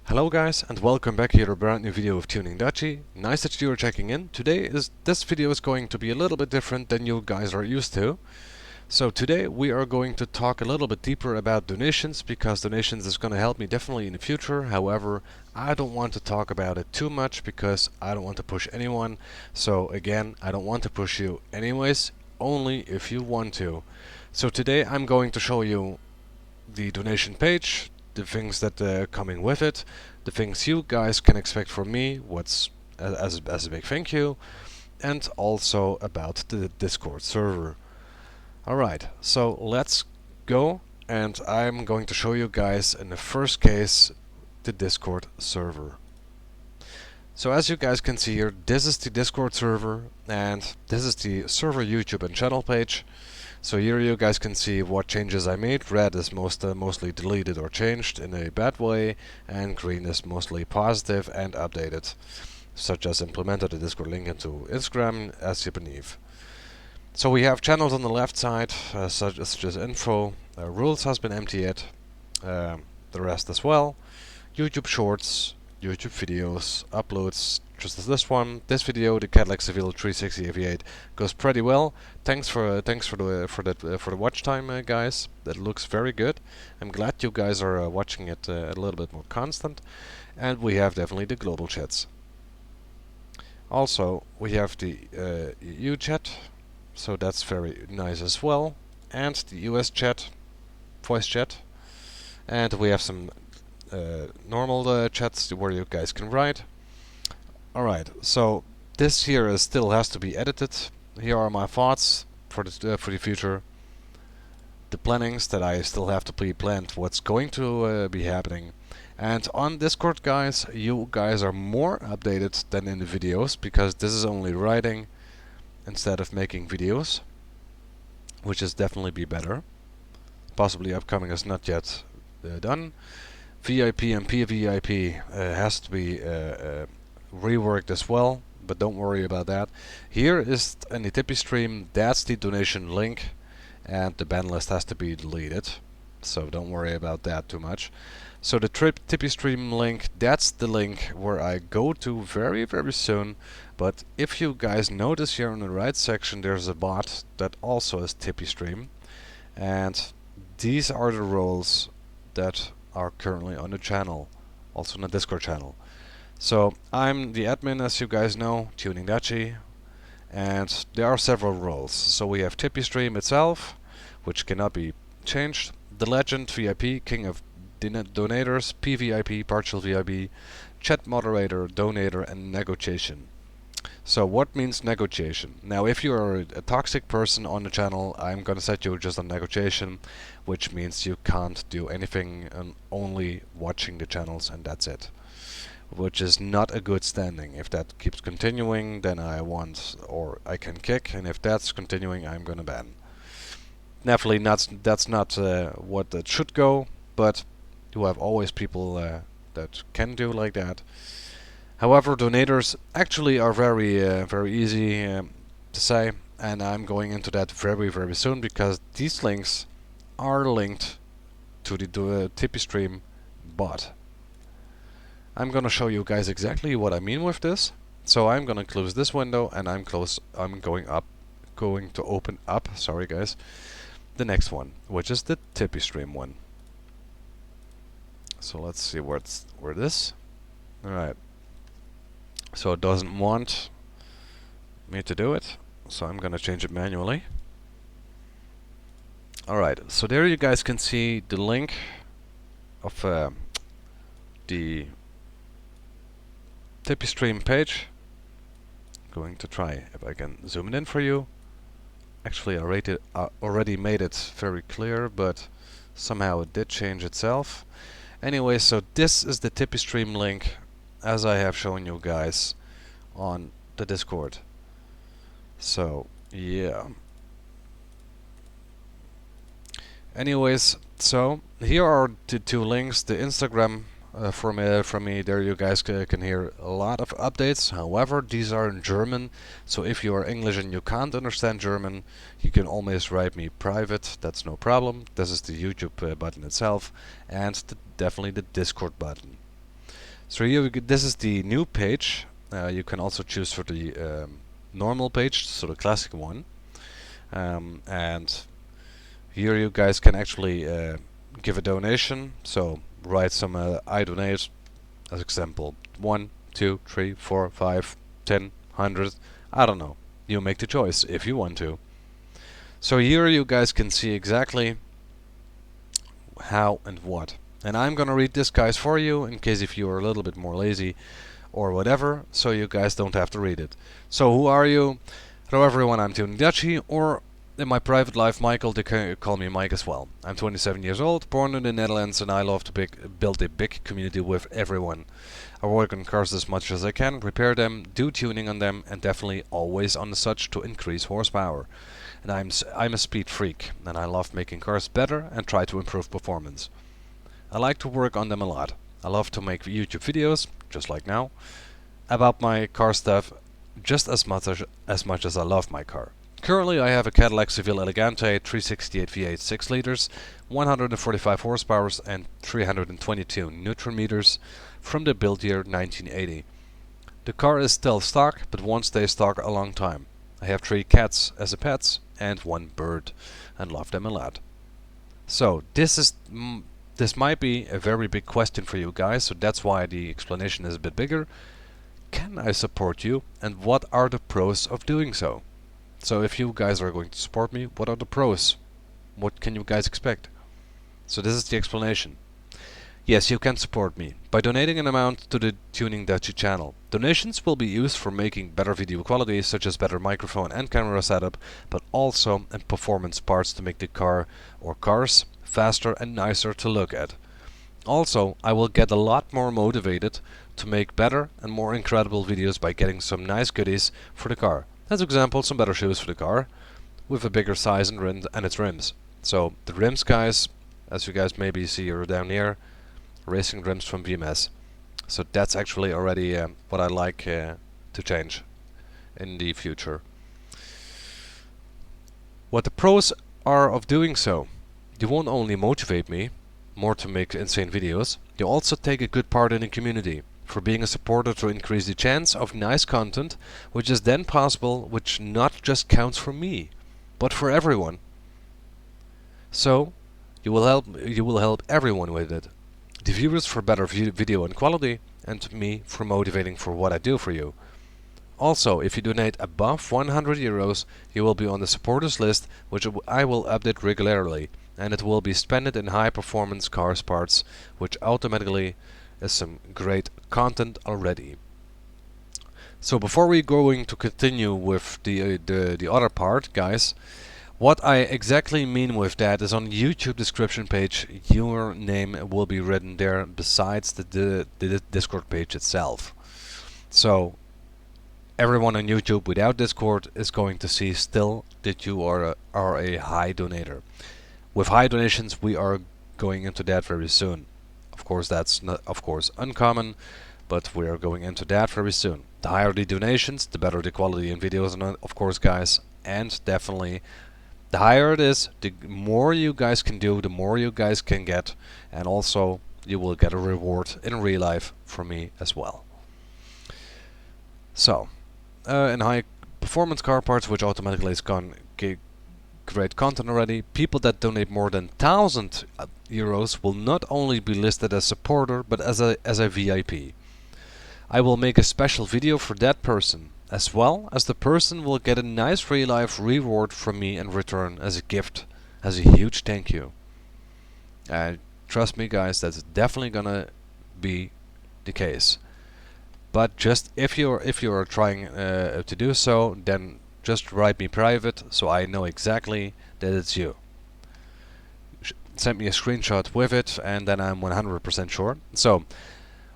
Hello guys, and welcome back here to a brand new video of Tuning Dutchy. Nice that you are checking in. This video is going to be a little bit different than you guys are used to. So today we are going to talk a little bit deeper about donations, because donations is going to help me definitely in the future. However, I don't want to talk about it too much because I don't want to push anyone. So again, I don't want to push you anyways, only if you want to. So today I'm going to show you the donation page, the things that are coming with it, the things you guys can expect from me, what's as a big thank you, and also about the Discord server. Alright, so let's go, and I'm going to show you guys in the first case the Discord server. So as you guys can see here, this is the Discord server, and this is the server YouTube and channel page. So here you guys can see what changes I made. Red is mostly deleted or changed in a bad way, and green is mostly positive and updated, such as implemented a Discord link into Instagram as you believe. So we have channels on the left side, such as info, rules has been emptied, the rest as well, YouTube shorts, YouTube videos, uploads, just as this one. This video, the Cadillac Seville 360 AV8, goes pretty well. Thanks for the watch time, guys. That looks very good. I'm glad you guys are watching it a little bit more constant. And we have definitely the global chats. Also, we have the EU chat, so that's very nice as well. And the US chat, voice chat, and we have some normal chats where you guys can write. Alright, so this here still has to be edited. Here are my thoughts for the future. The plannings that I still have to pre-plan what's going to be happening. And on Discord, guys, you guys are more updated than in the videos, because this is only writing instead of making videos, which is definitely be better. Possibly upcoming is not yet done. VIP and PVIP has to be reworked as well, but don't worry about that. Here is in the Tippy stream, that's the donation link, and the ban list has to be deleted, so don't worry about that too much. So the Tippy stream link, that's the link where I go to very soon. But if you guys notice here in the right section, there's a bot that also is Tippy stream, and these are the roles that are currently on the channel, also on the Discord channel. So I'm the admin, as you guys know, Tuning Dutchy, and there are several roles. So we have Tippy stream itself, which cannot be changed, the Legend VIP, King of Donators, PVIP, Partial VIP, Chat Moderator, Donator, and Negotiation. So what means negotiation? Now if you are a toxic person on the channel, I'm gonna set you just on negotiation, which means you can't do anything and only watching the channels, and that's it. Which is not a good standing. If that keeps continuing, then I want, or I can kick, and if that's continuing, I'm gonna ban. Definitely that's not what that should go, but you have always people that can do like that. However, donators actually are very easy to say, and I'm going into that very soon, because these links are linked to the Tippy stream bot. I'm gonna show you guys exactly what I mean with this. So I'm gonna close this window, and I'm going to open up, sorry guys, the next one, which is the Tippy stream one. So let's see where it is. Alright. So it doesn't want me to do it, so I'm gonna change it manually. Alright, so there you guys can see the link of the Tippy stream page. Going to try if I can zoom it in for you. Actually I already made it very clear, but somehow it did change itself. Anyway, so this is the Tippy stream link, as I have shown you guys on the Discord. So yeah. Anyways, so here are the two links. The Instagram from me, there you guys can hear a lot of updates. However, these are in German, so if you are English and you can't understand German, you can always write me private, that's no problem. This is the YouTube button itself, and definitely the Discord button. So here this is the new page. You can also choose for the normal page, so the classic one. And here you guys can actually give a donation. So write some I donate as example 1, 2, 3, 4, 5, 10, 100. I don't know. You make the choice if you want to. So here you guys can see exactly how and what. And I'm gonna read this guys for you in case if you are a little bit more lazy or whatever, so you guys don't have to read it. So who are you? Hello everyone, I'm Tuning Dutchy, or in my private life Michael, they can call me Mike as well. I'm 27 years old, born in the Netherlands, and I love to build a big community with everyone. I work on cars as much as I can, repair them, do tuning on them, and definitely always on such to increase horsepower. And I'm a speed freak, and I love making cars better and try to improve performance. I like to work on them a lot. I love to make YouTube videos, just like now, about my car stuff just as much as I love my car. Currently I have a Cadillac Seville Elegante 368 V8 6 liters, 145 horsepower and 322 Newton meters from the build year 1980. The car is still stock, but won't stay stock a long time. I have 3 cats as a pets and 1 bird, and love them a lot. So this might be a very big question for you guys, so that's why the explanation is a bit bigger. Can I support you, and what are the pros of doing so? So if you guys are going to support me, what are the pros? What can you guys expect? So this is the explanation. Yes, you can support me by donating an amount to the Tuning Dutchy channel. Donations will be used for making better video quality, such as better microphone and camera setup, but also in performance parts to make the car or cars faster and nicer to look at. Also, I will get a lot more motivated to make better and more incredible videos by getting some nice goodies for the car. As example, some better shoes for the car with a bigger size and its rims. So the rims, guys, as you guys maybe see are down here, racing rims from VMS. So that's actually already what I like to change in the future. What the pros are of doing so: you won't only motivate me more to make insane videos, you also take a good part in the community, for being a supporter to increase the chance of nice content, which is then possible, which not just counts for me, but for everyone. So you will help everyone with it. The viewers for better video and quality, and me for motivating for what I do for you. Also, if you donate above 100 euros, you will be on the supporters list, which I will update regularly, and it will be spent in high performance cars parts, which automatically is some great content already. So before we going to continue with the other part, guys, what I exactly mean with that is on the YouTube description page, your name will be written there besides the Discord page itself. So everyone on YouTube without Discord is going to see still that you are a high donator. With high donations, we are going into that very soon. Of course, that's not uncommon, but we are going into that very soon. The higher the donations, the better the quality in videos, and of course, guys, and definitely the higher it is, the more you guys can do, the more you guys can get, and also you will get a reward in real life from me as well. So, in high performance car parts, which automatically is gone great content already, people that donate more than 1,000 euros will not only be listed as supporter, but as a VIP. I will make a special video for that person, as well as the person will get a nice real life reward from me in return as a gift, as a huge thank you. Trust me, guys, that's definitely gonna be the case. But just if you're trying to do so, then just write me private so I know exactly that it's you. Send me a screenshot with it, and then I'm 100% sure. So,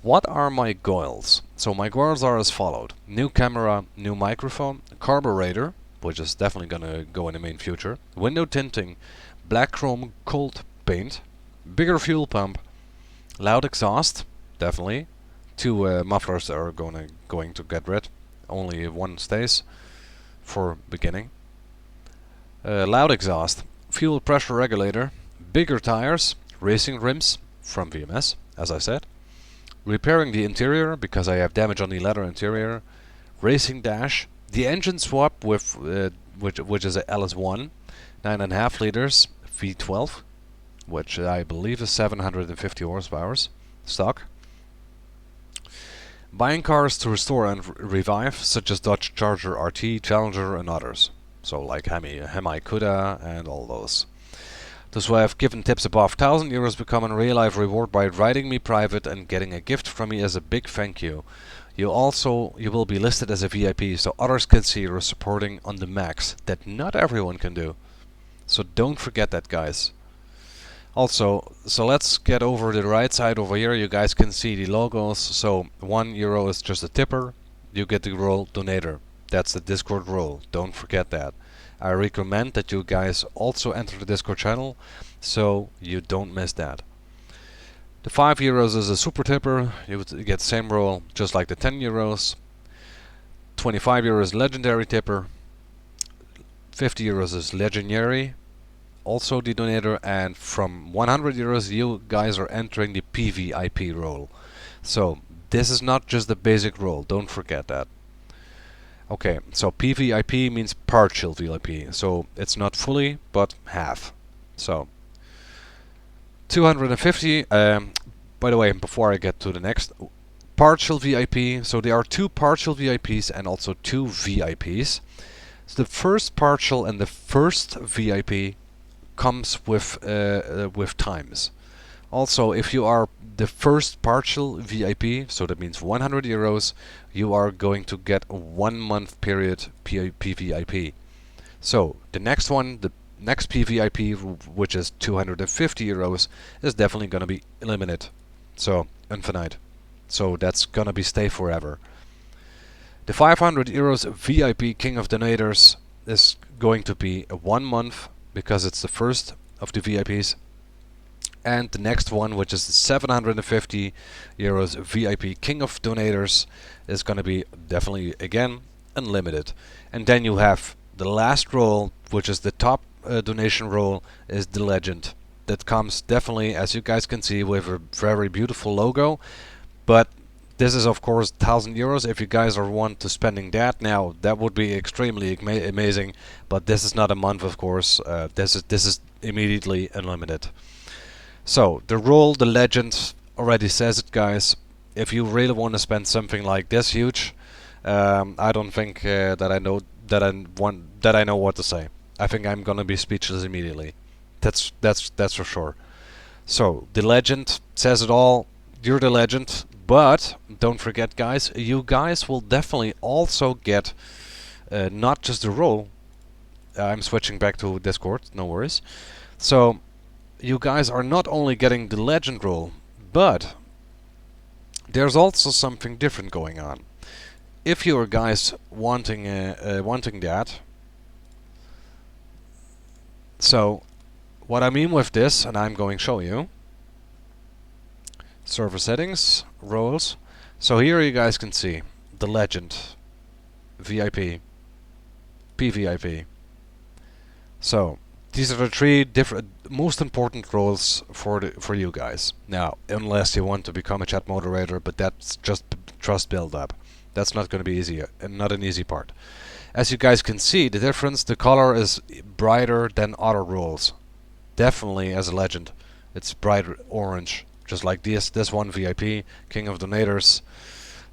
what are my goals? So my goals are as followed: new camera, new microphone, carburetor, which is definitely gonna go in the main future, window tinting, black chrome cold paint, bigger fuel pump, loud exhaust, definitely. 2 mufflers are going to get rid. Only 1 stays for beginning. Loud exhaust, fuel pressure regulator, bigger tires, racing rims from VMS, as I said, repairing the interior because I have damage on the leather interior, racing dash, the engine swap with which is a LS1, 9.5 liters V12, which I believe is 750 horsepower stock. Buying cars to restore and revive, such as Dodge Charger RT, Challenger, and others. So like Hemi Cuda and all those. Those who have given tips above 1,000 euros become a real life reward by writing me private and getting a gift from me as a big thank you. You will be listed as a VIP so others can see you're supporting on the max that not everyone can do. So don't forget that, guys. Also, so let's get over the right side over here. You guys can see the logos. So €1 is just a tipper. You get the role donator. That's the Discord role. Don't forget that. I recommend that you guys also enter the Discord channel so you don't miss that. The €5 is a super tipper. You would get the same role just like the €10. €25 is legendary tipper. €50 is legendary, also the donator, and from €100 you guys are entering the PVIP role. So this is not just the basic role, don't forget that. Okay, so PVIP means partial VIP, so it's not fully but half. So 250, by the way, before I get to the next, partial VIP, so there are 2 partial VIPs and also 2 VIPs. So the first partial and the first VIP comes with times. Also, if you are the first partial VIP, so that means €100, you are going to get a 1 month period PVIP. So the next one, the next PVIP, which is €250, is definitely going to be limited. So infinite. So that's going to be stay forever. The €500 VIP King of Donators is going to be a 1 month because it's the first of the VIPs. And the next one, which is the €750 VIP King of Donators, is going to be definitely again unlimited. And then you have the last role, which is the top donation role, is the Legend. That comes definitely, as you guys can see, with a very beautiful logo. But this is of course €1,000. If you guys are want to spending that now, that would be extremely amazing. But this is not a month, of course. This is immediately unlimited. So the role, the Legend, already says it, guys. If you really want to spend something like this huge, I don't think that I know what to say. I think I'm gonna be speechless immediately. That's for sure. So the Legend says it all. You're the Legend, but don't forget, guys. You guys will definitely also get not just the role. I'm switching back to Discord. No worries. So you guys are not only getting the Legend role, but there's also something different going on. If you are guys wanting that, so what I mean with this, and I'm going to show you, server settings, roles. So here you guys can see the Legend, VIP, PVIP. So these are the 3 different most important roles for you guys. Now, unless you want to become a chat moderator, but that's just trust build up. That's not going to be easy, and not an easy part. As you guys can see, the difference, the color is brighter than other roles. Definitely as a Legend, it's brighter orange, just like this one, VIP, King of Donators.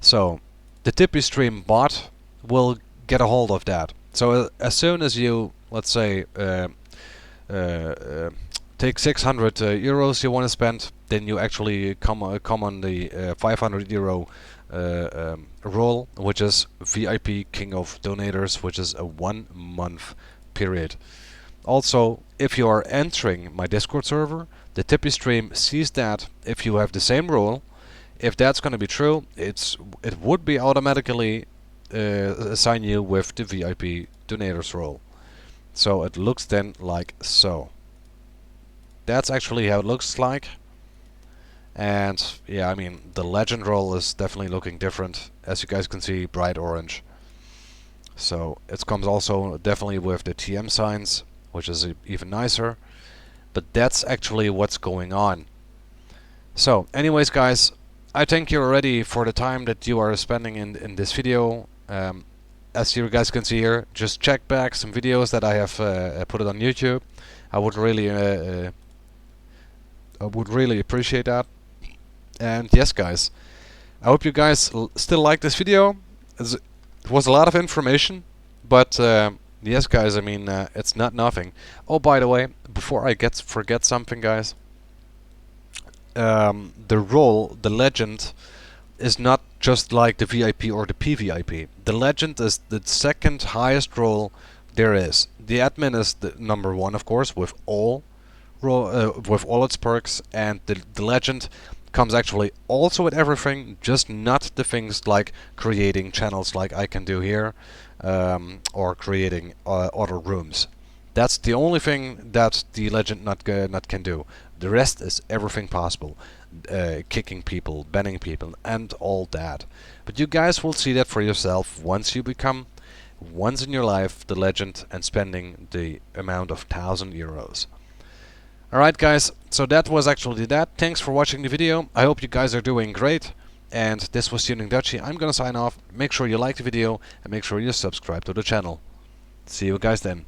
So the Tippy Stream bot will get a hold of that. So as soon as you, let's say, take €600 you want to spend, then you actually come on the €500 role, which is VIP King of Donators, which is a 1 month period. Also, if you are entering my Discord server, the Tippy Stream sees that if you have the same role, if that's going to be true, it would be automatically assign you with the VIP Donators role. So it looks then like so. That's actually how it looks like. And yeah, I mean, the Legend role is definitely looking different. As you guys can see, bright orange. So it comes also definitely with the TM signs, which is even nicer. But that's actually what's going on. So anyways, guys, I thank you already for the time that you are spending in this video. As you guys can see here, just check back some videos that I have put it on YouTube. I would really appreciate that. And yes, guys, I hope you guys still like this video. It was a lot of information, but yes, guys, I mean, it's not nothing. Oh, by the way, before I forget something, guys, the role, the legend, is not just like the VIP or the PVIP. The legend is the second highest role there is. The admin is the number one, of course, with all its perks, and the legend comes actually also with everything, just not the things like creating channels like I can do here, or creating other rooms. That's the only thing that the legend not can do. The rest is everything possible. Kicking people, banning people, and all that. But you guys will see that for yourself once you become, once in your life, the legend and spending the amount of 1,000 euros. Alright guys, so that was actually that. Thanks for watching the video. I hope you guys are doing great. And this was Tuning Dutchy. I'm gonna sign off. Make sure you like the video and make sure you subscribe to the channel. See you guys then.